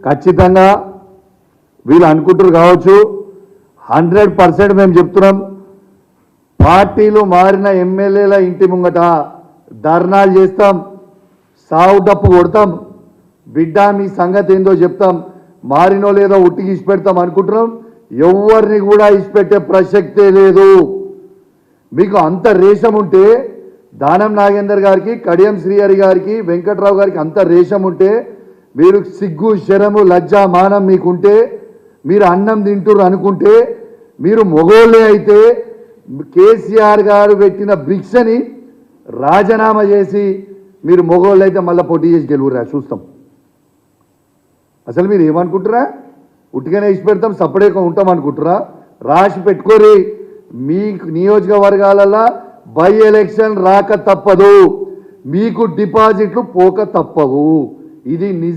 ఖచ్చితంగా వీళ్ళు అనుకుంటారు కావచ్చు. 100% మేము చెప్తున్నాం, పార్టీలు మారిన ఎమ్మెల్యేల ఇంటి ముంగట ధర్నాలు చేస్తాం, సావు డప్పు కొడతాం, బిడ్డ మీ సంగతి ఏందో చెప్తాం, మారినో లేదో ఉట్టికి ఇచ్చిపెడతాం అనుకుంటున్నాం. ఎవరిని కూడా ఇచ్చిపెట్టే ప్రసక్తే లేదు. మీకు అంత రేషం ఉంటే దానం నాగేందర్ గారికి, కడియం శ్రీహరి గారికి, వెంకట్రావు గారికి అంత రేషం ఉంటే, మీరు సిగ్గు శరము లజ్జ మానం మీకుంటే, మీరు అన్నం తింటురు అనుకుంటే, మీరు మొగోళ్ళే అయితే కేసీఆర్ గారు పెట్టిన భిక్షని రాజీనామా చేసి మీరు మొగోళ్ళు అయితే మళ్ళీ పోటీ చేసి గెలువురా చూస్తాం. అసలు మీరు ఏమనుకుంటారా? ఉట్టిగానే ఇచ్చి పెడతాం సపరేట్గా ఉంటాం అనుకుంటారా? రాసి పెట్టుకోరి. మీ నియోజకవర్గాలలో బై ఎలక్షన్ రాక తప్పదు, మీకు డిపాజిట్లు పోక తప్పవు. ఇది నిజం.